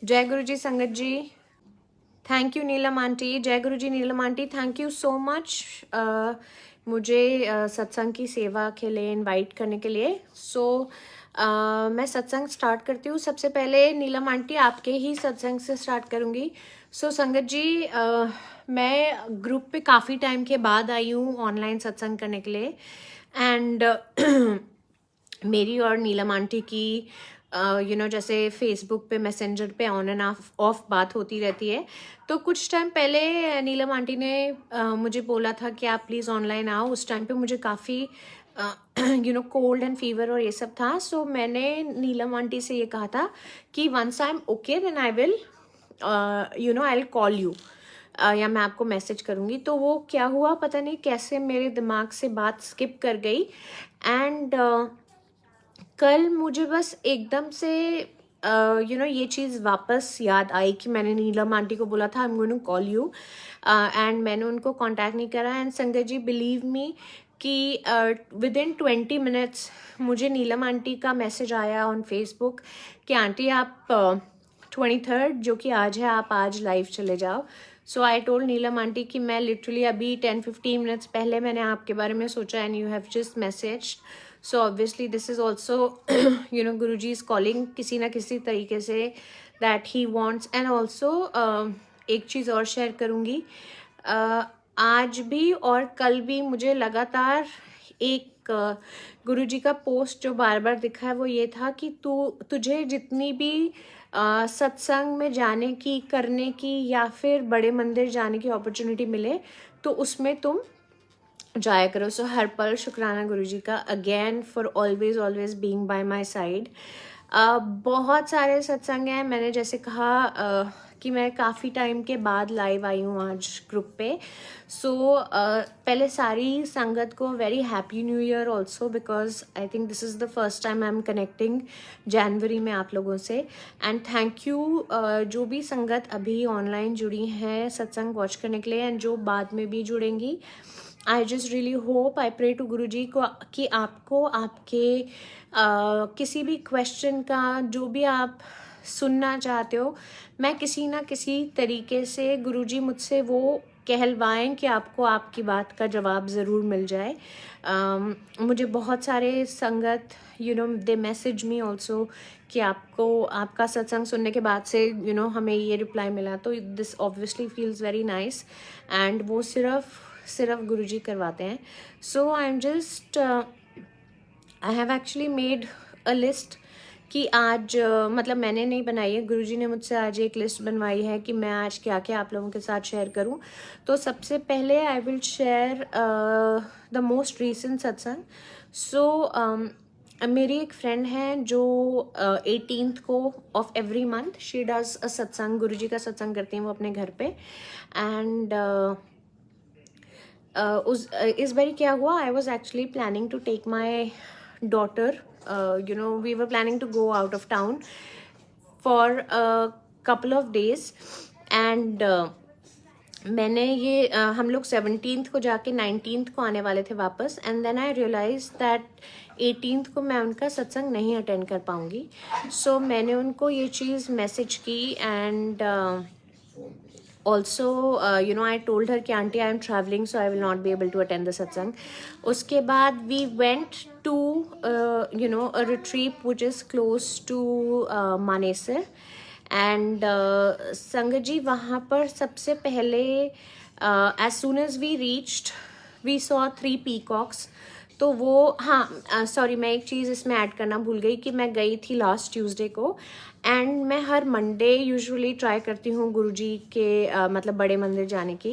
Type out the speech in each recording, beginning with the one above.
जय गुरु जी संगत जी, थैंक यू नीलम आंटी। जय Guru ji Neelam aunty, thank you so much मुझे सत्संग की सेवा के लिए इनवाइट करने के लिए। मैं सत्संग स्टार्ट करती हूँ। सबसे पहले नीलम आंटी आपके ही सत्संग से स्टार्ट करूँगी। संगत जी, मैं ग्रुप पे काफ़ी टाइम के बाद आई हूँ ऑनलाइन सत्संग करने के लिए। एंड मेरी और नीलम आंटी की जैसे फेसबुक पे मैसेंजर पे ऑन एंड ऑफ बात होती रहती है। तो कुछ टाइम पहले नीलम आंटी ने मुझे बोला था कि आप प्लीज़ ऑनलाइन आओ। उस टाइम पे मुझे काफ़ी कोल्ड एंड फीवर और ये सब था। सो मैंने नीलम आंटी से ये कहा था कि once I am okay then I will I will call you, या मैं आपको मैसेज करूँगी। तो वो क्या हुआ पता नहीं कैसे मेरे दिमाग से बात स्किप कर गई। एंड कल मुझे बस एकदम से ये चीज़ वापस याद आई कि मैंने नीलम आंटी को बोला था I am going to call you, and मैंने उनको कांटेक्ट नहीं करा। एंड संगत जी बिलीव मी कि विद इन 20 मिनट्स मुझे नीलम आंटी का मैसेज आया ऑन फेसबुक कि आंटी आप 23rd जो कि आज है, आप आज लाइव चले जाओ। सो आई टोल्ड नीलम आंटी कि मैं लिटरली अभी 10-15 मिनट्स पहले मैंने आपके बारे में सोचा and you have just message. So obviously this is also Guru ji is calling किसी ना किसी तरीके say that he wants. And also एक चीज़ और शेयर करूँगी, आज भी और कल भी मुझे लगातार एक गुरु जी का पोस्ट जो बार बार दिखा है वो ये था कि तुझे जितनी भी सत्संग में जाने की, करने की या फिर बड़े मंदिर जाने की अपॉर्चुनिटी मिले तो उसमें तुम जाया करो। सो हर पल शुक्राना गुरु जी का again for always always being by my side. बहुत सारे सत्संग हैं। मैंने जैसे कहा कि मैं काफ़ी टाइम के बाद लाइव आई हूँ आज ग्रुप पे। पहले सारी संगत को very happy new year also, because I think this is the first time I am connecting जनवरी में आप लोगों से। एंड थैंक यू जो भी संगत अभी ऑनलाइन जुड़ी हैं सत्संग वॉच करने के लिए एंड जो बाद में भी जुड़ेंगी। I just really hope, I pray to Guru ji को कि आपको आपके किसी भी क्वेश्चन का जो भी आप सुनना चाहते हो, मैं किसी ना किसी तरीके से गुरु जी मुझसे वो कहलवाएं कि आपको आपकी बात का जवाब ज़रूर मिल जाए। मुझे बहुत सारे संगत दे मैसेज मी ऑल्सो कि आपको आपका सत्संग सुनने के बाद से हमें ये रिप्लाई मिला। तो this obviously feels very nice and वो सिर्फ गुरुजी करवाते हैं। So I am just I have actually made a list कि आज मतलब मैंने नहीं बनाई है, गुरुजी ने मुझसे आज एक लिस्ट बनवाई है कि मैं आज क्या क्या आप लोगों के साथ शेयर करूं। तो सबसे पहले I will share the most recent सत्संग। मेरी एक फ्रेंड है जो 18th को of every month she does a सत्संग, गुरुजी का सत्संग करती हैं वो अपने घर पे। एंड इस बारी क्या हुआ, I was actually planning to take my daughter, we were planning to go out of town for couple of days। And मैंने ये हम लोग 17th को जाके 19th को आने वाले थे वापस। And then I realize that 18th को मैं उनका सत्संग नहीं अटेंड कर पाऊँगी। सो मैंने उनको ये चीज़ मैसेज की and also I told her कि aunty I am traveling so I will not be able to attend the satsang। उसके बाद we went to a retreat which is close to Manesar। And संगत जी वहाँ पर सबसे पहले as soon as we reached we saw 3 peacocks। तो वो हाँ सॉरी मैं एक चीज़ इसमें ऐड करना भूल गई कि मैं गई थी लास्ट ट्यूसडे को। एंड मैं हर मंडे यूजुअली ट्राई करती हूँ गुरुजी के मतलब बड़े मंदिर जाने की।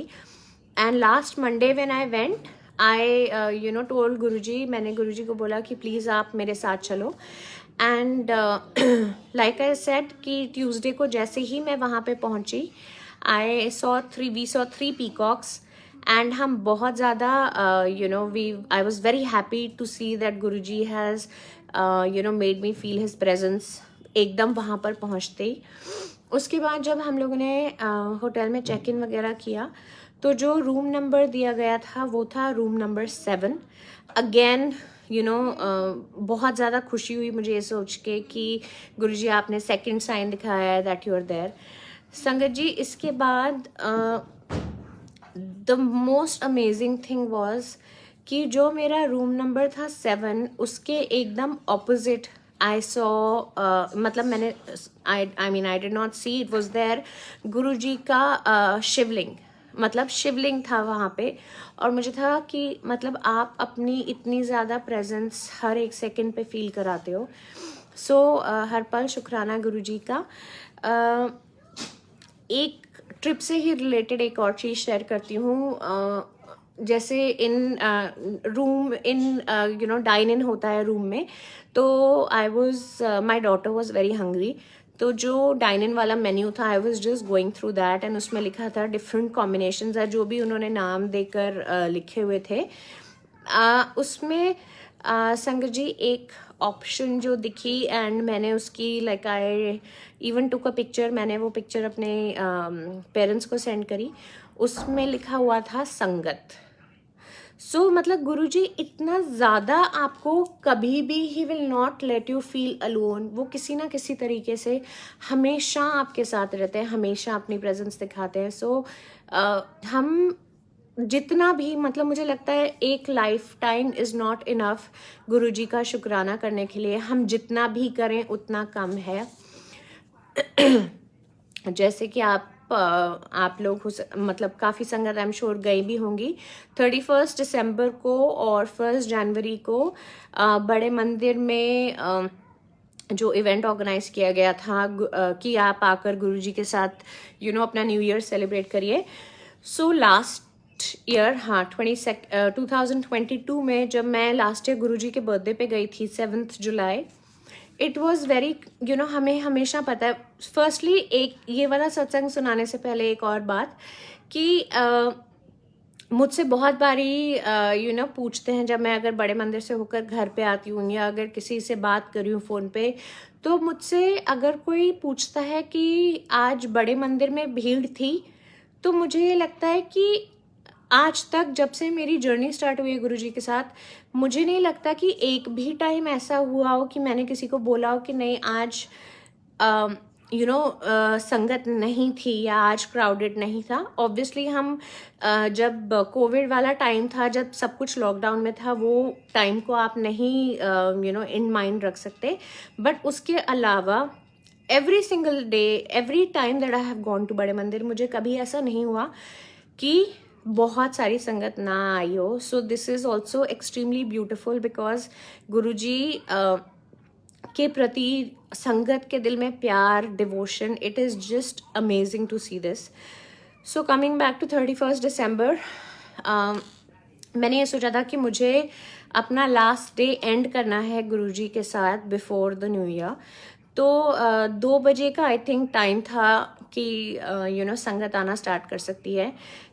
And last Monday when I went I told Guruji, मैंने गुरुजी को बोला कि प्लीज़ आप मेरे साथ चलो। एंड लाइक आई सेड कि ट्यूसडे को जैसे ही मैं वहाँ पे पहुँची वी सॉ 3 पीकॉक्स। एंड हम बहुत ज़्यादा I was very happy to see that Guruji has made me feel his presence एकदम वहाँ पर पहुँचते ही। उसके बाद जब हम लोगों ने होटल में चेक इन वगैरह किया तो जो रूम नंबर दिया गया था वो था रूम नंबर 7। अगेन बहुत ज़्यादा खुशी हुई मुझे ये सोच के कि गुरुजी आपने सेकंड साइन दिखाया है दैट यू आर देयर। संगत जी, इसके बाद the most amazing thing was कि जो मेरा रूम नंबर था 7, उसके एकदम ऑपोजिट आई सॉ, मतलब मैंने I did not see, it was there Guruji का शिवलिंग, मतलब शिवलिंग था वहाँ पे। और मुझे था कि मतलब आप अपनी इतनी ज़्यादा प्रेजेंस हर एक सेकंड पे फील कराते हो। सो हर पल शुक्राना गुरुजी का। एक ट्रिप से ही रिलेटेड एक और चीज़ शेयर करती हूँ। जैसे in room in dine in होता है रूम में, तो I was my daughter was very hungry, तो जो डाइन इन वाला मेन्यू था I was just going through that, and उसमें लिखा था डिफरेंट कॉम्बिनेशंस है, जो भी उन्होंने नाम देकर लिखे हुए थे। उसमें संगत जी एक ऑप्शन जो दिखी, एंड मैंने उसकी like I even took a picture, मैंने वो पिक्चर अपने पेरेंट्स को सेंड करी। उसमें लिखा हुआ था संगत। सो मतलब गुरुजी इतना ज़्यादा आपको कभी भी he will not let you feel alone. वो किसी ना किसी तरीके से हमेशा आपके साथ रहते हैं, हमेशा अपनी प्रेजेंस दिखाते हैं। सो हम जितना भी, मतलब मुझे लगता है एक life time is not enough Guruji का शुक्राना करने के लिए। हम जितना भी करें उतना कम है। जैसे कि आप लोग मतलब काफ़ी संगत आई एम श्योर गई भी होंगी 31 दिसंबर को और 1 जनवरी को बड़े मंदिर में जो इवेंट ऑर्गेनाइज किया गया था कि आप आकर गुरुजी के साथ अपना न्यू ईयर सेलिब्रेट करिए। सो लास्ट ईयर, हाँ 2022 में जब मैं लास्ट ईयर गुरुजी के बर्थडे पे गई थी 7 जुलाई, इट वॉज़ वेरी हमें हमेशा पता है। फर्स्टली एक ये वाला सत्संग सुनाने से पहले एक और बात कि मुझसे बहुत बारी पूछते हैं, जब मैं अगर बड़े मंदिर से होकर घर पे आती हूँ या अगर किसी से बात कर रही हूँ फ़ोन पे, तो मुझसे अगर कोई पूछता है कि आज बड़े मंदिर में भीड़ थी, तो मुझे ये लगता है कि आज तक जब से मेरी जर्नी स्टार्ट हुई है गुरुजी के साथ, मुझे नहीं लगता कि एक भी टाइम ऐसा हुआ हो कि मैंने किसी को बोला हो कि नहीं आज संगत नहीं थी या आज क्राउडेड नहीं था। ऑब्वियसली हम जब कोविड वाला टाइम था, जब सब कुछ लॉकडाउन में था, वो टाइम को आप नहीं इन माइंड रख सकते। बट उसके अलावा every single day, every time that I have gone to बड़े मंदिर, मुझे कभी ऐसा नहीं हुआ कि बहुत सारी संगत ना आई हो। So this is also extremely beautiful because Guruji के प्रति संगत के दिल में प्यार, devotion, it is just amazing to see this. So coming back to 31 December, मैंने ये सोचा था कि मुझे अपना लास्ट डे एंड करना है गुरुजी के साथ बिफोर द न्यू ईयर। तो 2 बजे का आई थिंक टाइम था कि संगत आना स्टार्ट कर सकती है।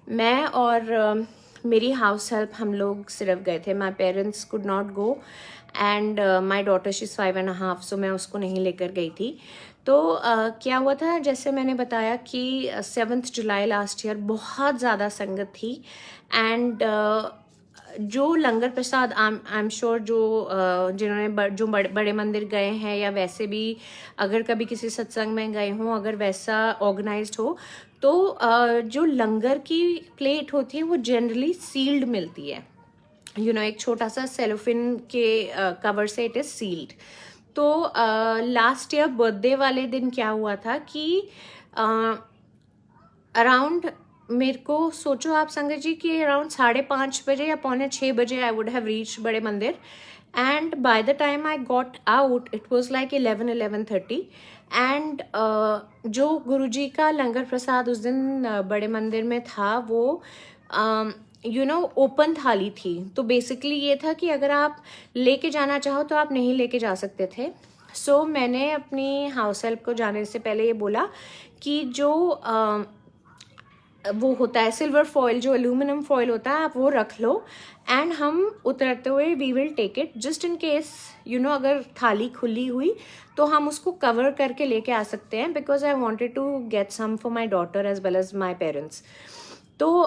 मैं और मेरी हाउस हेल्प हम लोग सिर्फ गए थे। My parents could not go and my daughter she is 5.5, सो मैं उसको नहीं लेकर गई थी। तो क्या हुआ था, जैसे मैंने बताया कि 7 जुलाई लास्ट ईयर बहुत ज़्यादा संगत थी, एंड जो लंगर प्रसाद आई एम श्योर जिन्होंने जो बड़े मंदिर गए हैं या वैसे भी अगर कभी किसी सत्संग में गए हों, अगर वैसा ऑर्गेनाइज्ड हो, तो जो लंगर की प्लेट होती है वो जनरली सील्ड मिलती है। एक छोटा सा सेलोफिन के कवर से इट इज़ सील्ड। तो लास्ट ईयर बर्थडे वाले दिन क्या हुआ था कि अराउंड, मेरे को सोचो आप संगत जी कि अराउंड 5:30 बजे या 5:45 बजे आई वुड हैव रीच बड़े मंदिर, and by the time I got out it was like 11:30 and जो गुरुजी का लंगर प्रसाद उस दिन बड़े मंदिर में था वो ओपन थाली थी। तो बेसिकली ये था कि अगर आप लेके जाना चाहो तो आप नहीं लेके जा सकते थे। सो मैंने अपनी हाउस हेल्प को जाने से पहले ये बोला कि जो वो होता है सिल्वर फॉइल, जो एल्यूमिनियम फॉइल होता है, आप वो रख लो एंड हम उतरते हुए we will take it, just in case अगर थाली खुली हुई तो हम उसको कवर करके लेके आ सकते हैं, because I wanted to get some for my daughter as well as my parents. तो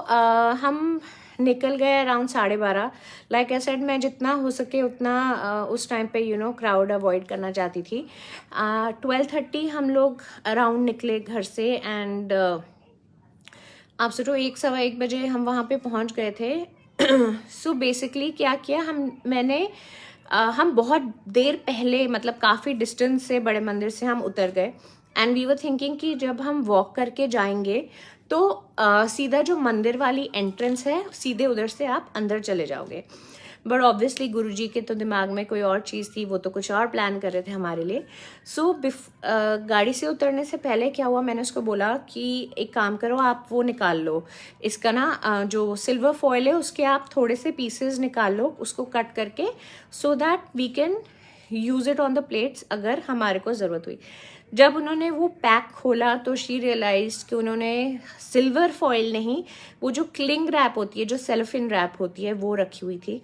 हम निकल गए अराउंड 12:30. लाइक आई सेड, मैं जितना हो सके उतना उस टाइम पे क्राउड अवॉइड करना चाहती थी. 12:30 हम लोग अराउंड निकले घर से. एंड आप सोचो 1 सवा 1 बजे हम वहाँ पे पहुँच गए थे. सो बेसिकली क्या किया हम बहुत देर पहले, मतलब काफ़ी डिस्टेंस से बड़े मंदिर से हम उतर गए. एंड वी वर थिंकिंग कि जब हम वॉक करके जाएंगे तो सीधा जो मंदिर वाली एंट्रेंस है सीधे उधर से आप अंदर चले जाओगे. बट ऑब्वियसली गुरुजी के तो दिमाग में कोई और चीज़ थी, वो तो कुछ और प्लान कर रहे थे हमारे लिए. सो गाड़ी से उतरने से पहले क्या हुआ, मैंने उसको बोला कि एक काम करो, आप वो निकाल लो, इसका ना जो सिल्वर फॉयल है उसके आप थोड़े से पीसेस निकाल लो, उसको कट करके, so that we can use it on the plates अगर हमारे को ज़रूरत हुई. जब उन्होंने वो पैक खोला तो शी रियलाइज कि उन्होंने सिल्वर फॉयल नहीं, वो जो क्लिंग रैप होती है, जो सेलोफिन रैप होती है, वो रखी हुई थी.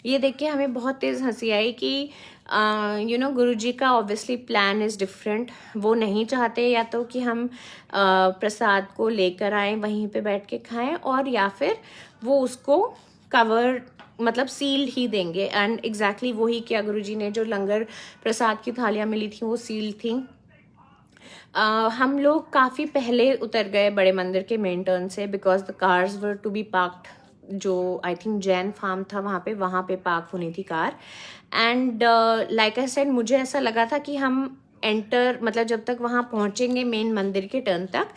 ये देख के हमें बहुत तेज़ हंसी आई कि गुरुजी का ऑब्वियसली प्लान इज़ डिफरेंट. वो नहीं चाहते या तो कि हम प्रसाद को लेकर आएँ, वहीं पे बैठ के खाएं, और या फिर वो उसको कवर, मतलब सील्ड ही देंगे. एंड एग्जैक्टली वही किया गुरुजी ने. जो लंगर प्रसाद की थालियाँ मिली थी वो सील्ड थी. हम लोग काफ़ी पहले उतर गए बड़े मंदिर के मेन टर्न से, because the cars were to be parked. जो आई थिंक जैन फार्म था वहाँ पे पार्क होनी थी car. And like I said, मुझे ऐसा लगा था कि हम मतलब जब तक वहाँ पहुँचेंगे मेन मंदिर के टर्न तक,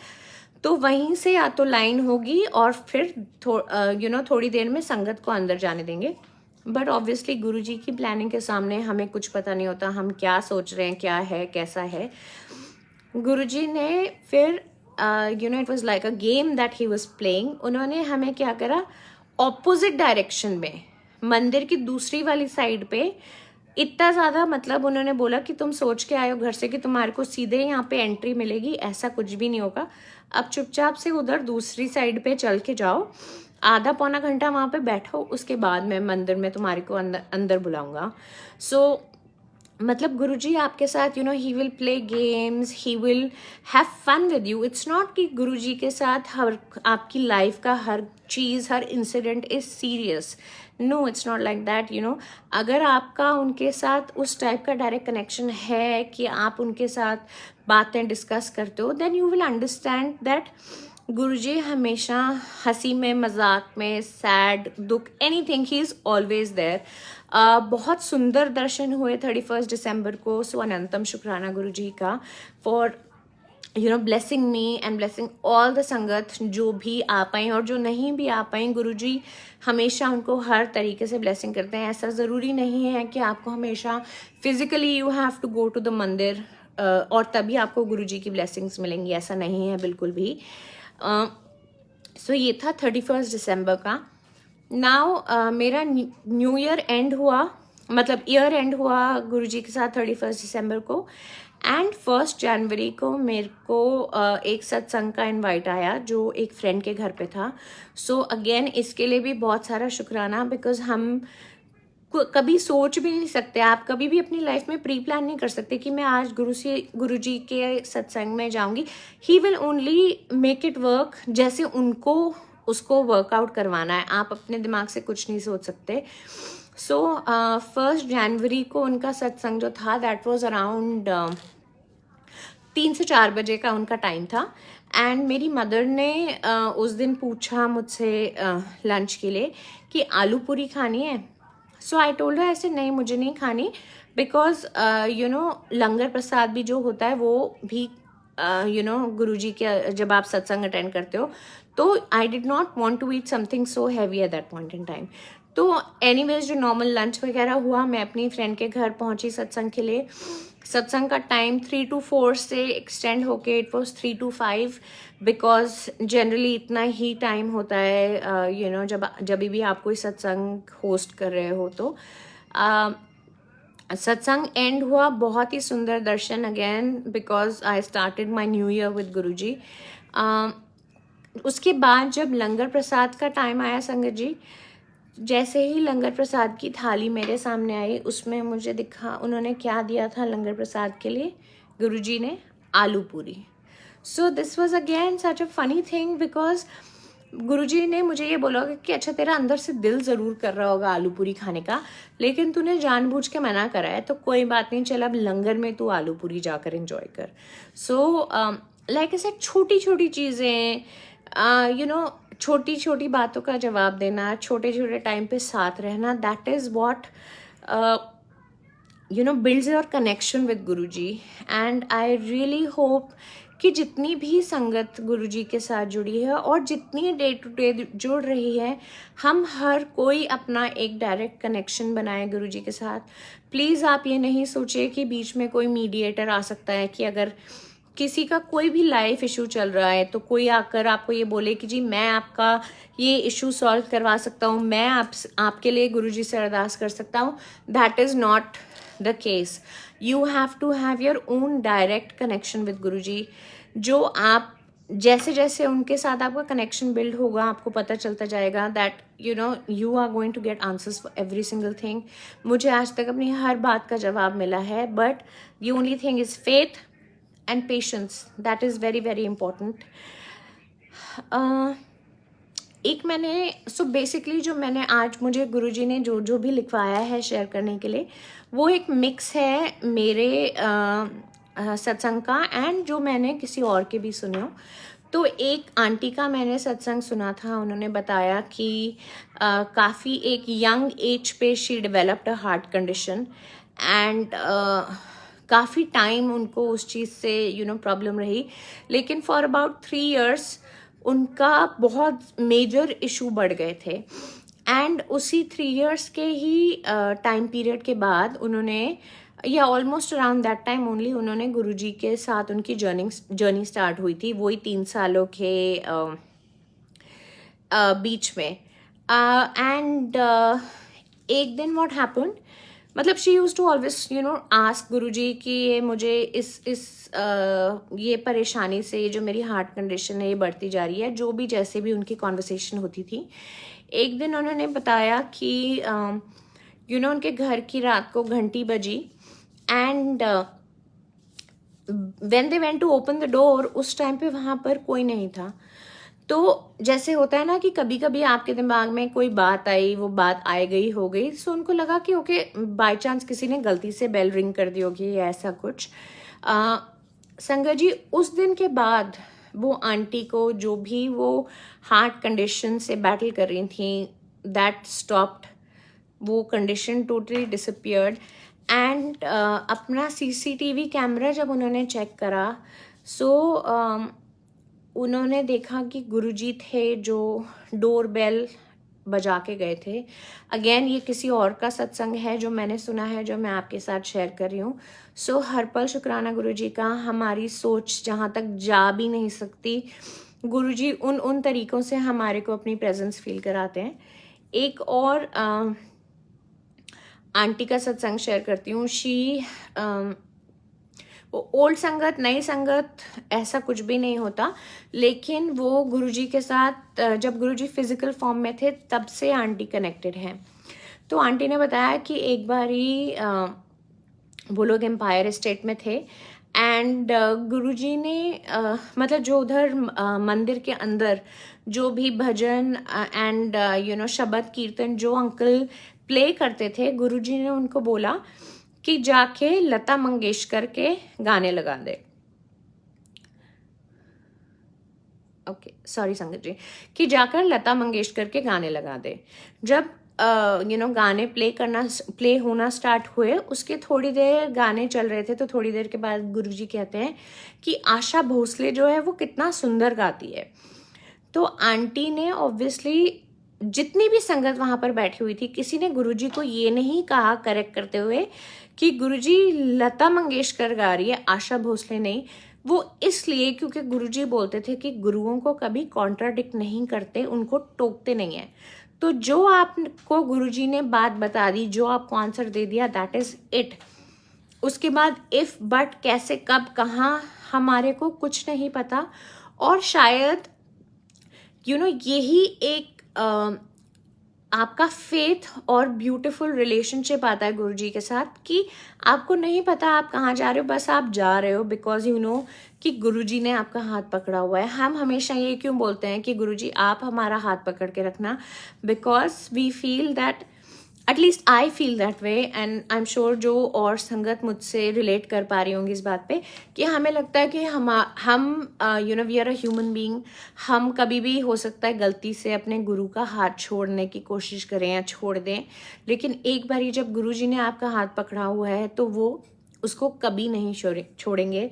तो वहीं से या तो लाइन होगी और फिर थोड़ी देर में संगत को अंदर जाने देंगे. बट ऑब्वियसली गुरुजी की प्लानिंग के सामने हमें कुछ पता नहीं होता, हम क्या सोच रहे हैं, क्या है, कैसा है. गुरुजी ने फिर it was like a game that he was playing. उन्होंने हमें क्या करा, ऑपोजिट डायरेक्शन में, मंदिर की दूसरी वाली साइड पे, इतना ज़्यादा, मतलब उन्होंने बोला कि तुम सोच के आए हो घर से कि तुम्हारे को सीधे यहाँ पे एंट्री मिलेगी, ऐसा कुछ भी नहीं होगा. अब चुपचाप से उधर दूसरी साइड पे चल के जाओ, आधा पौना घंटा वहाँ पे बैठो, उसके बाद मैं मंदिर में तुम्हारे को अंदर बुलाऊंगा. सो मतलब गुरुजी आपके साथ he will play games, he will have fun with you. It's not कि गुरुजी के साथ आपकी लाइफ का हर चीज़, हर incident is serious. No, it's not like that. अगर आपका उनके साथ उस टाइप का डायरेक्ट कनेक्शन है कि आप उनके साथ बातें डिस्कस करते हो, then you will understand that Guruji हमेशा हंसी में, मजाक में, सैड, दुख, anything, he is always there. बहुत सुंदर दर्शन हुए 31 दिसंबर को. सो अनंतम शुक्राना गुरुजी का for blessing me and blessing all the संगत, जो भी आ पाएँ और जो नहीं भी आ पाएँ. गुरुजी हमेशा उनको हर तरीके से ब्लेसिंग करते हैं. ऐसा ज़रूरी नहीं है कि आपको हमेशा physically you have to go to the मंदिर और तभी आपको गुरुजी की ब्लेसिंग्स मिलेंगी, ऐसा नहीं है बिल्कुल भी. सो ये था 31 दिसंबर का. नाउ मेरा न्यू ईयर एंड हुआ, मतलब ईयर एंड हुआ गुरुजी के साथ 31 दिसंबर को. एंड 1 जनवरी को मेरे को एक सत्संग का इनवाइट आया जो एक फ्रेंड के घर पे था. सो अगेन इसके लिए भी बहुत सारा शुक्राना, बिकॉज हम कभी सोच भी नहीं सकते, आप कभी भी अपनी लाइफ में प्री प्लान नहीं कर सकते कि मैं आज गुरुजी के सत्संग में जाऊंगी. He will only make it work जैसे उनको उसको वर्कआउट करवाना है. आप अपने दिमाग से कुछ नहीं सोच सकते. सो 1 जनवरी को उनका सत्संग जो था, दैट वाज अराउंड 3 से 4 बजे का उनका टाइम था. एंड मेरी मदर ने उस दिन पूछा मुझसे लंच के लिए कि आलू पूरी खानी है. सो आई टोल्ड हर, ऐसे नहीं, मुझे नहीं खानी, बिकॉज लंगर प्रसाद भी जो होता है वो भी गुरुजी के, जब आप सत्संग अटेंड करते हो, तो I did not want to eat something so heavy at that point in time. तो एनीवेज जो नॉर्मल लंच वगैरह हुआ, मैं अपनी फ्रेंड के घर पहुंची सत्संग के लिए. सत्संग का टाइम 3 to 4 से एक्सटेंड होके it was 3 to 5, because generally इतना ही टाइम होता है जब भी आप कोई सत्संग होस्ट कर रहे हो. तो सत्संग एंड हुआ, बहुत ही सुंदर दर्शन again, because I started my new year with Guruji. उसके बाद जब लंगर प्रसाद का टाइम आया संगत जी, जैसे ही लंगर प्रसाद की थाली मेरे सामने आई, उसमें मुझे दिखा उन्होंने क्या दिया था लंगर प्रसाद के लिए. गुरुजी ने आलू पूरी. So this was again such a funny thing, because Guruji ने मुझे ये बोला कि अच्छा तेरा अंदर से दिल ज़रूर कर रहा होगा आलू पूरी खाने का, लेकिन तूने जानबूझ के मना करा है, तो कोई बात नहीं, चल अब लंगर में तू आलू पूरी जाकर एंजॉय कर। सो लाइक ऐसे छोटी छोटी चीज़ें, छोटी छोटी बातों का जवाब देना, छोटे छोटे टाइम पे साथ रहना, that is what builds your connection with Guruji. And I really hope कि जितनी भी संगत गुरुजी के साथ जुड़ी है और जितनी डे टू डे जुड़ रही है, हम हर कोई अपना एक डायरेक्ट कनेक्शन बनाए गुरुजी के साथ। प्लीज़ आप ये नहीं सोचिए कि बीच में कोई मीडिएटर आ सकता है, कि अगर किसी का कोई भी लाइफ इशू चल रहा है तो कोई आकर आपको ये बोले कि जी मैं आपका ये इशू सॉल्व करवा सकता हूँ, मैं आपके लिए गुरुजी से अरदास कर सकता हूँ। That is not the case. You have to have your own direct connection with Guruji, जो आप जैसे जैसे उनके साथ आपका कनेक्शन बिल्ड होगा, आपको पता चलता जाएगा that you are going to get answers for every single thing. मुझे आज तक अपनी हर बात का जवाब मिला है, but the only thing is faith and patience, that is very very important. एक मैंने बेसिकली जो मैंने आज मुझे गुरुजी ने जो जो भी लिखवाया है शेयर करने के लिए, वो एक मिक्स है मेरे सत्संग का एंड जो मैंने किसी और के भी सुने हो। तो एक आंटी का मैंने सत्संग सुना था, उन्होंने बताया कि काफ़ी एक यंग एज पे she developed a heart condition and काफ़ी टाइम उनको उस चीज़ से प्रॉब्लम रही, लेकिन फॉर अबाउट 3 years उनका बहुत मेजर इशू बढ़ गए थे। एंड उसी 3 years के ही टाइम पीरियड के बाद उन्होंने, या almost around that time only, उन्होंने गुरुजी के साथ उनकी जर्नी स्टार्ट हुई थी, वही 3 सालों के बीच में। एंड एक दिन व्हाट हैपेंड, मतलब she use to always ask Guruji कि ये मुझे ये परेशानी से, ये जो मेरी हार्ट कंडीशन है ये बढ़ती जा रही है, जो भी जैसे भी उनकी कॉन्वर्सेशन होती थी। एक दिन उन्होंने बताया कि उनके घर की रात को घंटी बजी and when they went to open the door, उस टाइम पे वहाँ पर कोई नहीं था। तो जैसे होता है ना कि कभी कभी आपके दिमाग में कोई बात आई, वो बात आए गई हो गई, सो उनको लगा कि ओके बाय चांस किसी ने गलती से बेल रिंग कर दी होगी या ऐसा कुछ। संगत जी, उस दिन के बाद वो आंटी को, जो भी वो हार्ट कंडीशन से बैटल कर रही थी, दैट स्टॉप्ड, वो कंडीशन टोटली डिसअपियर्ड। एंड अपना सीसीटीवी कैमरा जब उन्होंने चेक करा, सो उन्होंने देखा कि गुरुजी थे जो डोर बेल बजा के गए थे। अगेन ये किसी और का सत्संग है जो मैंने सुना है, जो मैं आपके साथ शेयर कर रही हूँ। सो हर पल शुक्राना गुरुजी का। हमारी सोच जहाँ तक जा भी नहीं सकती, गुरुजी उन तरीकों से हमारे को अपनी प्रेजेंस फील कराते हैं। एक और आंटी का सत्संग शेयर करती हूँ। वो ओल्ड संगत, नई संगत, ऐसा कुछ भी नहीं होता, लेकिन वो गुरुजी के साथ जब गुरुजी फिजिकल फॉर्म में थे तब से आंटी कनेक्टेड हैं। तो आंटी ने बताया कि एक बारी वो लोग एम्पायर स्टेट में थे एंड गुरुजी ने मतलब जो उधर मंदिर के अंदर जो भी भजन एंड शब्द कीर्तन जो अंकल प्ले करते थे, गुरुजी ने उनको बोला कि जाके लता मंगेशकर के गाने लगा दे। ओके, सॉरी संगत जी, कि जाकर लता मंगेशकर के गाने लगा दे। जब गाने प्ले होना स्टार्ट हुए, उसके थोड़ी देर गाने चल रहे थे, तो थोड़ी देर के बाद गुरुजी कहते हैं कि आशा भोसले जो है वो कितना सुंदर गाती है। तो आंटी ने ऑब्वियसली, जितनी भी संगत वहां पर बैठी हुई थी, किसी ने गुरुजी को ये नहीं कहा करेक्ट करते हुए कि गुरुजी लता मंगेशकर गा रही है, आशा भोसले नहीं। वो इसलिए क्योंकि गुरुजी बोलते थे कि गुरुओं को कभी कॉन्ट्राडिक्ट नहीं करते, उनको टोकते नहीं है। तो जो आपको गुरुजी ने बात बता दी, जो आपको आंसर दे दिया, दैट इज इट। उसके बाद इफ बट कैसे कब कहाँ हमारे को कुछ नहीं पता। और शायद यही एक आपका फेथ और ब्यूटीफुल रिलेशनशिप आता है गुरु जी के साथ कि आपको नहीं पता आप कहाँ जा रहे हो, बस आप जा रहे हो बिकॉज यू नो कि गुरु जी ने आपका हाथ पकड़ा हुआ है। हम हमेशा ये क्यों बोलते हैं कि गुरु जी आप हमारा हाथ पकड़ के रखना, because we feel that, at least I feel that way and I am sure जो और संगत मुझसे रिलेट कर पा रही होंगी इस बात पे, कि हमें लगता है कि हम you know we are a human being. हम कभी भी हो सकता है गलती से अपने गुरु का हाथ छोड़ने की कोशिश करें या छोड़ दें, लेकिन एक बार जब गुरु जी ने आपका हाथ पकड़ा हुआ है तो वो उसको कभी नहीं छोड़ेंगे।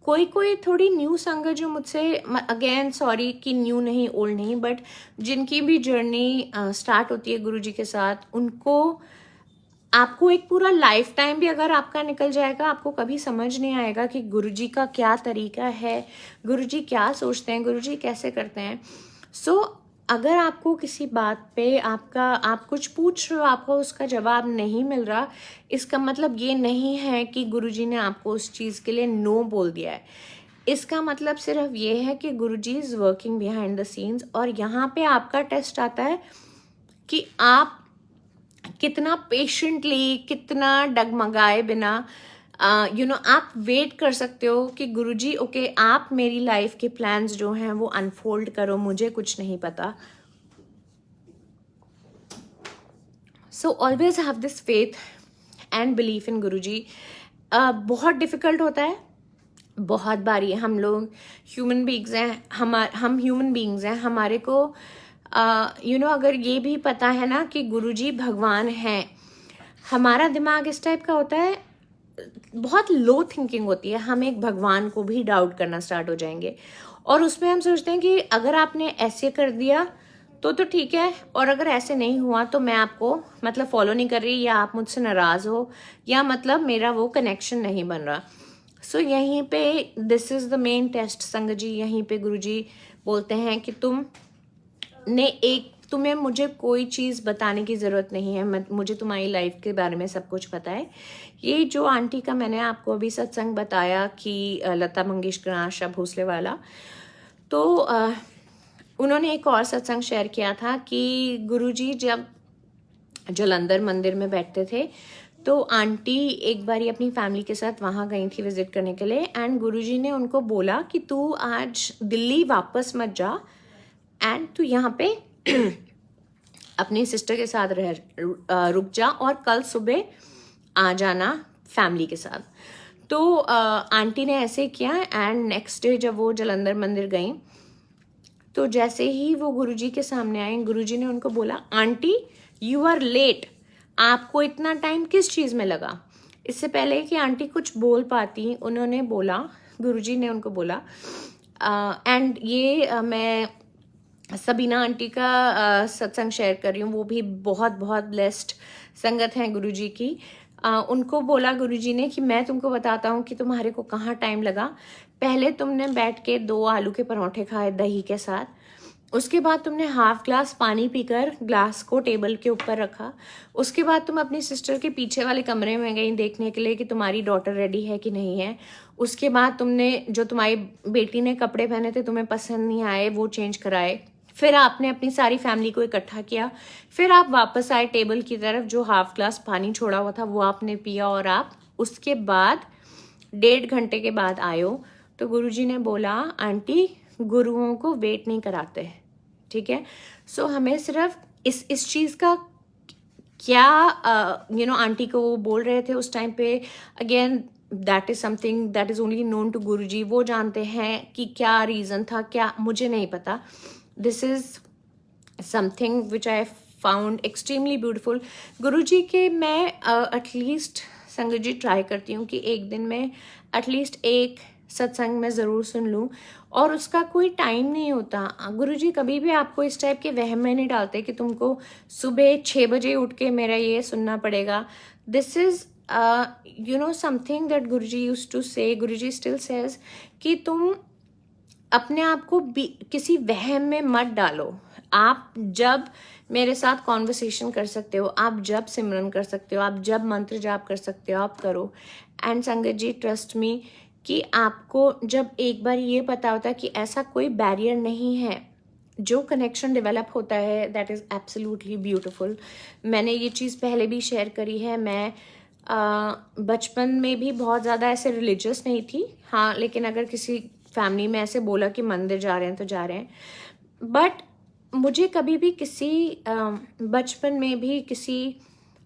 कोई कोई थोड़ी न्यू संगत जो मुझसे, अगेन सॉरी कि न्यू नहीं ओल्ड नहीं, बट जिनकी भी जर्नी स्टार्ट होती है गुरुजी के साथ, उनको आपको एक पूरा लाइफ टाइम भी अगर आपका निकल जाएगा, आपको कभी समझ नहीं आएगा कि गुरुजी का क्या तरीका है, गुरुजी क्या सोचते हैं, गुरुजी कैसे करते हैं। सो अगर आपको किसी बात पे आप कुछ पूछ रहे हो, आपको उसका जवाब नहीं मिल रहा, इसका मतलब ये नहीं है कि गुरुजी ने आपको उस चीज़ के लिए नो बोल दिया है। इसका मतलब सिर्फ ये है कि Guruji is working behind the scenes, और यहाँ पे आपका टेस्ट आता है कि आप कितना पेशेंटली, कितना डगमगाए बिना यू नो आप वेट कर सकते हो कि गुरुजी ओके आप मेरी लाइफ के प्लान्स जो हैं वो अनफोल्ड करो, मुझे कुछ नहीं पता। So always have this faith and belief in Guruji. बहुत डिफिकल्ट होता है, बहुत बारी हम लोग ह्यूमन बीइंग्स हैं, हम ह्यूमन बीइंग्स हैं, हमारे को यू नो अगर ये भी पता है ना कि गुरुजी भगवान हैं, हमारा दिमाग इस टाइप का होता है, बहुत लो थिंकिंग होती है, हम एक भगवान को भी डाउट करना स्टार्ट हो जाएंगे, और उसमें हम सोचते हैं कि अगर आपने ऐसे कर दिया तो ठीक है, और अगर ऐसे नहीं हुआ तो मैं आपको मतलब फॉलो नहीं कर रही, या आप मुझसे नाराज़ हो, या मतलब मेरा वो कनेक्शन नहीं बन रहा। सो यहीं पे this is the main test संगत जी। यहीं पे गुरुजी बोलते हैं कि तुम्हें मुझे कोई चीज़ बताने की ज़रूरत नहीं है, मुझे तुम्हारी लाइफ के बारे में सब कुछ पता है। ये जो आंटी का मैंने आपको अभी सत्संग बताया कि लता मंगेशकर, आशा भोसले वाला, तो उन्होंने एक और सत्संग शेयर किया था कि गुरुजी जब जालंधर मंदिर में बैठते थे तो आंटी एक बारी अपनी फैमिली के साथ वहाँ गई थी विजिट करने के लिए, एंड गुरुजी ने उनको बोला कि तू आज दिल्ली वापस मत जा, एंड तू यहाँ पे अपनी सिस्टर के साथ रुक जा और कल सुबह आ जाना फैमिली के साथ। तो आंटी ने ऐसे किया, एंड नेक्स्ट डे जब वो जालंधर मंदिर गई तो जैसे ही वो गुरुजी के सामने आए, गुरुजी ने उनको बोला, आंटी यू आर लेट, आपको इतना टाइम किस चीज़ में लगा। इससे पहले कि आंटी कुछ बोल पाती, उन्होंने बोला, गुरुजी ने उनको बोला, एंड ये मैं सबीना आंटी का सत्संग शेयर कर रही हूँ, वो भी बहुत बहुत ब्लेस्ड संगत हैं गुरुजी की। उनको बोला गुरुजी ने कि मैं तुमको बताता हूँ कि तुम्हारे को कहाँ टाइम लगा। पहले तुमने बैठ के 2 आलू के पराठे खाए दही के साथ, उसके बाद तुमने हाफ ग्लास पानी पीकर ग्लास को टेबल के ऊपर रखा, उसके बाद तुम अपनी सिस्टर के पीछे वाले कमरे में गई देखने के लिए कि तुम्हारी डॉटर रेडी है कि नहीं है, उसके बाद तुमने जो तुम्हारी बेटी ने कपड़े पहने थे तुम्हें पसंद नहीं आए वो चेंज कराए, फिर आपने अपनी सारी फैमिली को इकट्ठा किया, फिर आप वापस आए टेबल की तरफ, जो हाफ ग्लास पानी छोड़ा हुआ था वो आपने पिया, और आप उसके बाद 1.5 घंटे के बाद आए हो। तो गुरुजी ने बोला, आंटी गुरुओं को वेट नहीं कराते, ठीक है। सो हमें सिर्फ इस चीज़ का क्या यू नो आंटी को वो बोल रहे थे उस टाइम पे, again that is something that is only known to Guruji, वो जानते हैं कि क्या रीज़न था, क्या मुझे नहीं पता। This is something which I found extremely beautiful. Guruji के मैं एटलीस्ट संगत जी ट्राई करती हूँ कि एक दिन में एटलीस्ट एक सत्संग में ज़रूर सुन लूँ, और उसका कोई टाइम नहीं होता। गुरुजी कभी भी आपको इस टाइप के वहम में नहीं डालते कि तुमको सुबह 6 बजे उठ के मेरा ये सुनना पड़ेगा। This is you know something that Guruji used to say, Guruji still says कि तुम अपने आप को किसी वहम में मत डालो। आप जब मेरे साथ कॉन्वर्सेशन कर सकते हो, आप जब सिमरन कर सकते हो, आप जब मंत्र जाप कर सकते हो, आप करो। एंड संगत जी ट्रस्ट मी कि आपको जब एक बार ये पता होता है कि ऐसा कोई बैरियर नहीं है, जो कनेक्शन डेवलप होता है दैट इज़ एब्सोल्युटली ब्यूटीफुल। मैंने ये चीज़ पहले भी शेयर करी है। मैं बचपन में भी बहुत ज़्यादा ऐसे रिलीजियस नहीं थी, हाँ, लेकिन अगर किसी फैमिली में ऐसे बोला कि मंदिर जा रहे हैं तो जा रहे हैं, बट मुझे कभी भी किसी बचपन में भी किसी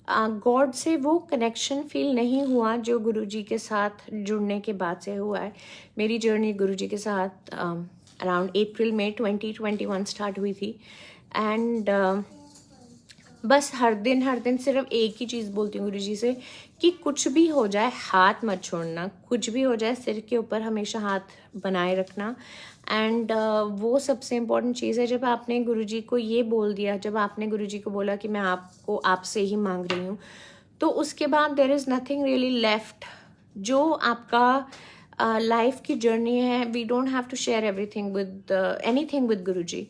गॉड से वो कनेक्शन फील नहीं हुआ जो गुरुजी के साथ जुड़ने के बाद से हुआ है। मेरी जर्नी गुरुजी के साथ अराउंड अप्रैल में 2021 स्टार्ट हुई थी। एंड बस हर दिन सिर्फ एक ही चीज़ बोलती हूँ गुरुजी से कि कुछ भी हो जाए हाथ मत छोड़ना, कुछ भी हो जाए सिर के ऊपर हमेशा हाथ बनाए रखना। एंड वो सबसे इम्पोर्टेंट चीज़ है। जब आपने गुरुजी को ये बोल दिया, जब आपने गुरुजी को बोला कि मैं आपको आपसे ही मांग रही हूँ, तो उसके बाद there is nothing really left. जो आपका लाइफ की जर्नी है, we don't have to share everything with anything with Guruji.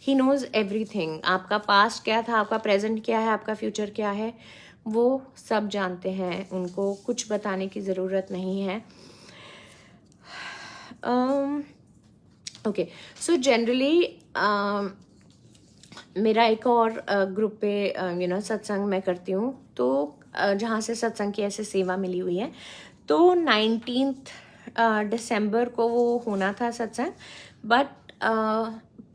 He knows everything. आपका पास्ट क्या था, आपका प्रेजेंट क्या है, आपका फ्यूचर क्या है, वो सब जानते हैं। उनको कुछ बताने की ज़रूरत नहीं है। ओके, सो जनरली मेरा एक और ग्रुप पे सत्संग मैं करती हूँ, तो जहाँ से सत्संग की ऐसे सेवा मिली हुई है। तो 19 दिसंबर को वो होना था सत्संग, बट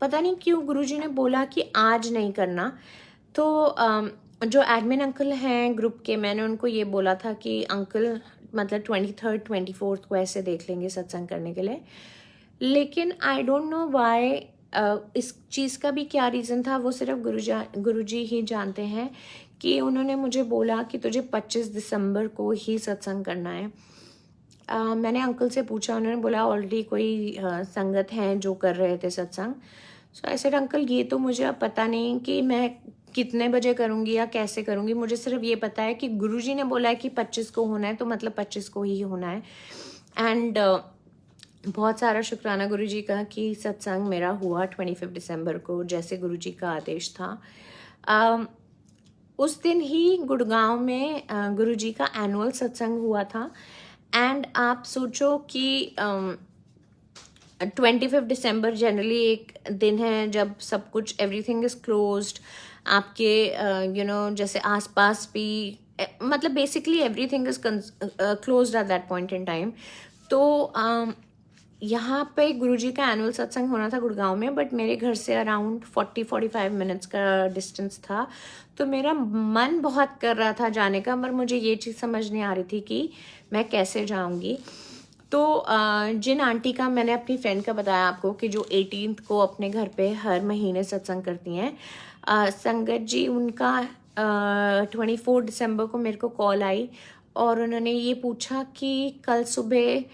पता नहीं क्यों गुरुजी ने बोला कि आज नहीं करना। तो जो एडमिन अंकल हैं ग्रुप के, मैंने उनको ये बोला था कि अंकल मतलब 23rd 24th को ऐसे देख लेंगे सत्संग करने के लिए। लेकिन आई डोंट नो वाई, इस चीज़ का भी क्या रीज़न था वो सिर्फ गुरुजी ही जानते हैं, कि उन्होंने मुझे बोला कि तुझे 25 दिसंबर को ही सत्संग करना है। मैंने अंकल से पूछा, उन्होंने बोला ऑलरेडी कोई संगत हैं जो कर रहे थे सत्संग। सो आई सेड अंकल ये तो मुझे अब पता नहीं कि मैं कितने बजे करूँगी या कैसे करूँगी, मुझे सिर्फ ये पता है कि गुरुजी ने बोला है कि 25 को होना है, तो मतलब 25 को ही होना है। एंड बहुत सारा शुक्राना गुरुजी का कि सत्संग मेरा हुआ 25 दिसंबर को, जैसे गुरुजी का आदेश था। उस दिन ही गुड़गांव में गुरुजी का एनुअल सत्संग हुआ था। एंड आप सोचो कि 25 दिसंबर जनरली एक दिन है जब सब कुछ एवरीथिंग इज क्लोज्ड। आपके जैसे आसपास भी मतलब basically everything is closed eight that point in time. तो यहाँ पे गुरुजी का एनुअल सत्संग होना था गुड़गांव में, बट मेरे घर से अराउंड 40-45 मिनट्स का डिस्टेंस था। तो मेरा मन बहुत कर रहा था जाने का, पर मुझे ये चीज़ समझ नहीं आ रही थी कि मैं कैसे जाऊँगी। तो जिन आंटी का मैंने अपनी फ्रेंड का बताया आपको कि जो 18th को अपने घर पे हर महीने सत्संग करती हैं, संगत जी, उनका 24 दिसंबर को मेरे को कॉल आई और उन्होंने ये पूछा कि कल सुबह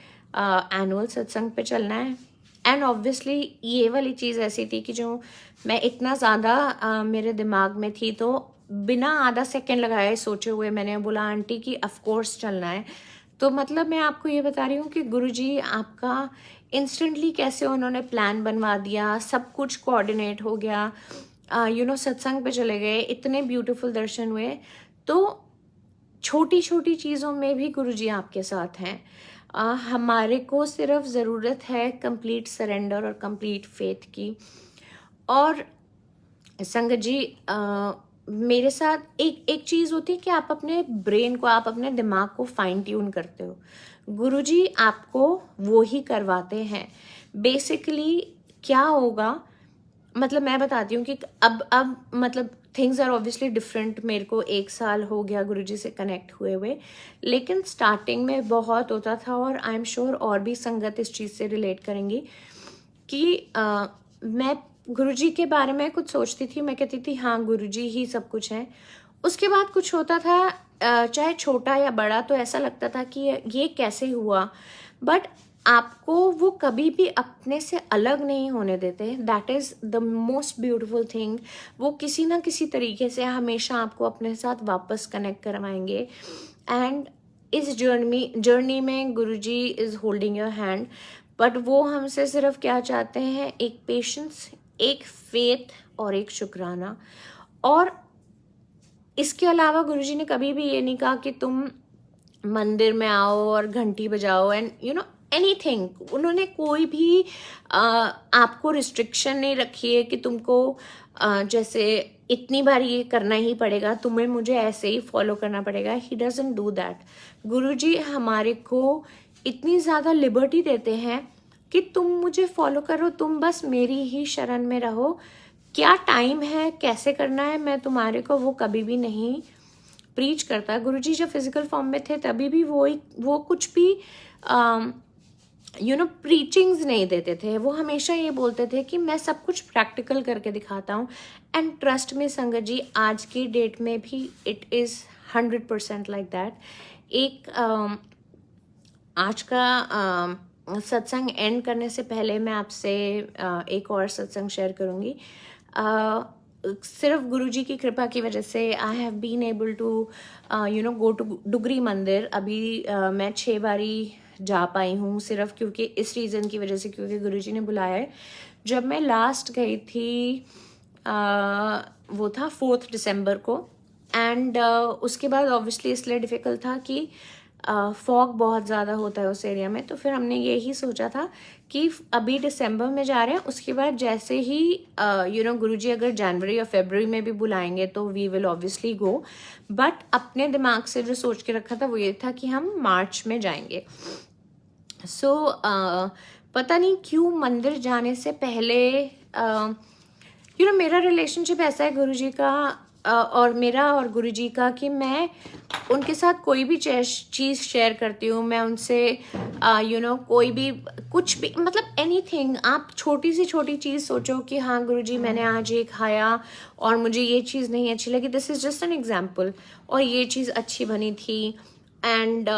एनुअल सत्संग पे चलना है। एंड ऑब्वियसली ये वाली चीज़ ऐसी थी कि जो मैं इतना ज़्यादा मेरे दिमाग में थी, तो बिना आधा सेकंड लगाए सोचे हुए मैंने बोला आंटी कि ऑफ कोर्स चलना है। तो मतलब मैं आपको ये बता रही हूँ कि गुरुजी आपका इंस्टेंटली कैसे उन्होंने प्लान बनवा दिया, सब कुछ कोऑर्डिनेट हो गया। सत्संग पे चले गए, इतने ब्यूटीफुल दर्शन हुए। तो छोटी छोटी चीज़ों में भी गुरुजी आपके साथ हैं। हमारे को सिर्फ ज़रूरत है कंप्लीट सरेंडर और कंप्लीट फेथ की। और संगत जी, मेरे साथ एक चीज़ होती है कि आप अपने ब्रेन को, आप अपने दिमाग को फाइन ट्यून करते हो, गुरुजी आपको वो ही करवाते हैं। बेसिकली क्या होगा, मतलब मैं बताती हूँ कि अब मतलब थिंग्स आर ऑब्वियसली डिफरेंट। मेरे को 1 साल हो गया गुरुजी से कनेक्ट हुए हुए, लेकिन स्टार्टिंग में बहुत होता था, और आई एम श्योर और भी संगत इस चीज़ से रिलेट करेंगी कि मैं गुरुजी के बारे में कुछ सोचती थी, मैं कहती थी हाँ गुरुजी ही सब कुछ है। उसके बाद कुछ होता था, चाहे छोटा या बड़ा, तो ऐसा लगता था कि ये कैसे हुआ। बट आपको वो कभी भी अपने से अलग नहीं होने देते। That is the most beautiful thing. वो किसी ना किसी तरीके से हमेशा आपको अपने साथ वापस कनेक्ट करवाएंगे। एंड इस जर्नी में Guruji is holding your hand. But वो हमसे सिर्फ क्या चाहते हैं, एक पेशेंस, एक फेथ और एक शुक्राना। और इसके अलावा गुरुजी ने कभी भी ये नहीं कहा कि तुम मंदिर में आओ और घंटी बजाओ एंड एनीथिंग, उन्होंने कोई भी आपको रिस्ट्रिक्शन नहीं रखी है कि तुमको जैसे इतनी बार ये करना ही पड़ेगा, तुम्हें मुझे ऐसे ही फॉलो करना पड़ेगा। He doesn't do that. Guruji हमारे को इतनी ज़्यादा लिबर्टी देते हैं कि तुम मुझे फॉलो करो, तुम बस मेरी ही शरण में रहो। क्या टाइम है, कैसे करना है, मैं तुम्हारे को वो कभी भी नहीं प्रीच करता। गुरुजी जब फिजिकल फॉर्म में थे तभी भी वो कुछ भी प्रीचिंग्स नहीं देते थे। वो हमेशा ये बोलते थे कि मैं सब कुछ प्रैक्टिकल करके दिखाता हूँ। एंड ट्रस्ट में संगत जी, आज की डेट में भी इट इज़ 100% लाइक दैट। एक आज का सत्संग एंड करने से पहले मैं आपसे एक और सत्संग शेयर करूँगी। सिर्फ गुरुजी की कृपा की वजह से I have been able to go to Dugri मंदिर। अभी मैं 6 बारी जा पाई हूँ, सिर्फ क्योंकि इस रीज़न की वजह से, क्योंकि गुरुजी ने बुलाया है। जब मैं लास्ट गई थी वो था 4 दिसंबर को। एंड उसके बाद ऑब्वियसली इसलिए डिफ़िकल्ट था कि फॉग बहुत ज़्यादा होता है उस एरिया में। तो फिर हमने यही सोचा था कि अभी दिसंबर में जा रहे हैं, उसके बाद जैसे ही गुरुजी अगर जनवरी या फरवरी में भी बुलाएंगे तो we will obviously go. But अपने दिमाग से जो सोच के रखा था वो ये था कि हम मार्च में जाएंगे। सो पता नहीं क्यों मंदिर जाने से पहले मेरा रिलेशनशिप ऐसा है गुरुजी का और मेरा और गुरुजी का कि मैं उनके साथ कोई भी चीज़ शेयर करती हूँ। मैं उनसे कोई भी कुछ भी, मतलब एनीथिंग, आप छोटी से छोटी चीज़ सोचो कि हाँ गुरुजी मैंने आज ये खाया और मुझे ये चीज़ नहीं अच्छी लगी, this is just an example, और ये चीज़ अच्छी बनी थी। एंड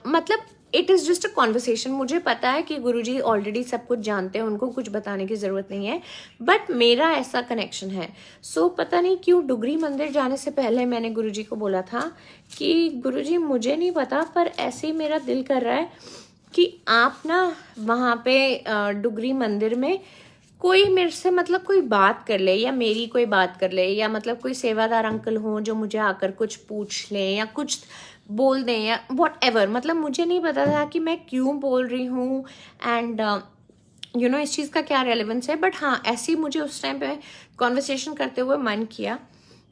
मतलब it is just a conversation. मुझे पता है कि गुरुजी ऑलरेडी सब कुछ जानते हैं, उनको कुछ बताने की ज़रूरत नहीं है, बट मेरा ऐसा कनेक्शन है। सो पता नहीं क्यों डुगरी मंदिर जाने से पहले मैंने गुरुजी को बोला था कि गुरुजी मुझे नहीं पता, पर ऐसे ही मेरा दिल कर रहा है कि आप ना वहाँ पे डुगरी मंदिर में कोई मेरे से मतलब कोई बात कर ले, या मेरी कोई बात कर ले, या मतलब कोई सेवादार अंकल हो जो मुझे आकर कुछ पूछ लें या कुछ बोल दें या वॉट एवर। मतलब मुझे नहीं पता था कि मैं क्यों बोल रही हूँ एंड इस चीज़ का क्या रेलेवेंस है। बट हाँ, ऐसे ही मुझे उस टाइम पे कॉन्वर्सेशन करते हुए मन किया।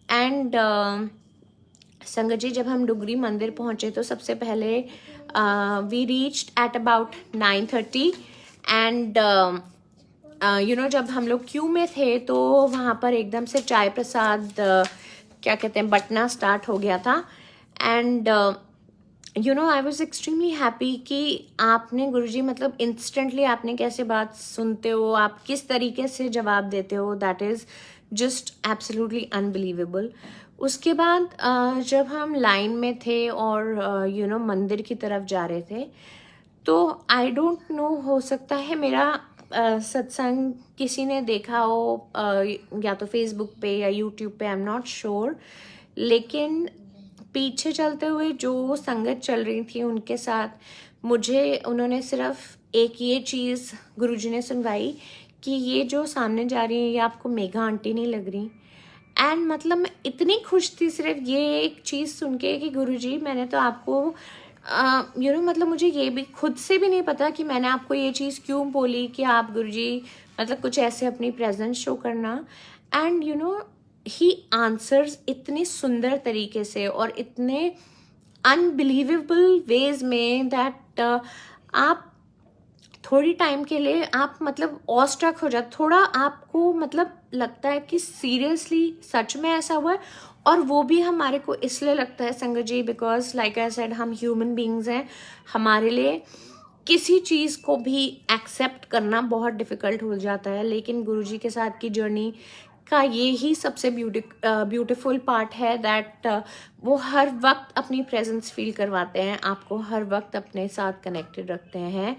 एंड संगत जी, जब हम डुगरी मंदिर पहुँचे तो सबसे पहले we reached at about 9:30 and जब हम लोग क्यू में थे तो वहाँ पर एकदम से चाय प्रसाद क्या कहते हैं बटना स्टार्ट हो गया था। And I was extremely happy कि आपने गुरुजी मतलब इंस्टेंटली आपने कैसे बात सुनते हो, आप किस तरीके से जवाब देते हो, that is just absolutely unbelievable. उसके बाद जब हम लाइन में थे और मंदिर की तरफ जा रहे थे तो आई डोंट नो, हो सकता है मेरा सत्संग किसी ने देखा हो या तो फेसबुक पे या यूट्यूब पे, आई एम नॉट श्योर, लेकिन पीछे चलते हुए जो संगत चल रही थी उनके साथ मुझे उन्होंने सिर्फ एक ये चीज़ गुरुजी ने सुनवाई कि ये जो सामने जा रही है ये आपको मेघा आंटी नहीं लग रही। एंड मतलब मैं इतनी खुश थी सिर्फ ये एक चीज़ सुन के कि गुरुजी मैंने तो आपको मतलब मुझे ये भी खुद से भी नहीं पता कि मैंने आपको ये चीज़ क्यों बोली कि आप गुरुजी मतलब कुछ ऐसे अपनी प्रेजेंस शो करना। एंड ही आंसर्स इतने सुंदर तरीके से और इतने अनबिलीवेबल वेज में दैट आप थोड़ी टाइम के लिए आप मतलब ऑस्ट्रक हो जाते, थोड़ा आपको मतलब लगता है कि सीरियसली सच में ऐसा हुआ है। और वो भी हमारे को इसलिए लगता है संगत जी बिकॉज लाइक आई सेड हम ह्यूमन बींग्स हैं, हमारे लिए किसी चीज़ को भी एक्सेप्ट करना बहुत डिफ़िकल्ट हो जाता है। लेकिन गुरुजी के साथ की जर्नी का ये ही सबसे ब्यूटीफुल पार्ट है दैट वो हर वक्त अपनी प्रेजेंस फील करवाते हैं, आपको हर वक्त अपने साथ कनेक्टेड रखते हैं।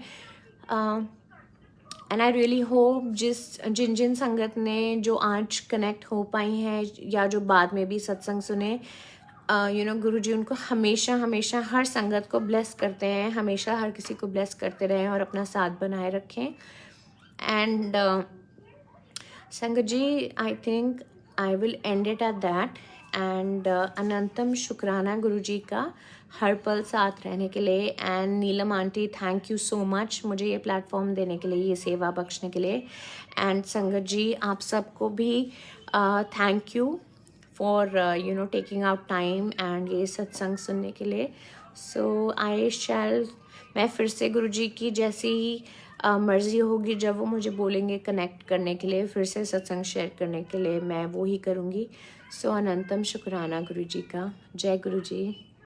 एंड आई रियली होप जिन संगत ने जो आज कनेक्ट हो पाई हैं या जो बाद में भी सत्संग सुने, गुरुजी उनको हमेशा हमेशा हर संगत को ब्लेस करते हैं, हमेशा हर किसी को ब्लेस करते रहें और अपना साथ बनाए रखें। एंड संगत जी, I think I will end it at that. And अनंतम शुक्राना गुरुजी का हर पल साथ रहने के लिए। And Neelam aunty thank you so much मुझे ये प्लेटफॉर्म देने के लिए, ये सेवा बख्शने के लिए। एंड संगत जी आप सबको भी thank you for taking out time and ये सत्संग सुनने के लिए। सो आई शैल, मैं फिर से गुरु जी की जैसी मर्ज़ी होगी, जब वो मुझे बोलेंगे कनेक्ट करने के लिए, फिर से सत्संग शेयर करने के लिए, मैं वो ही करूँगी। सो अनंतम शुक्राना गुरु जी का। जय गुरु जी।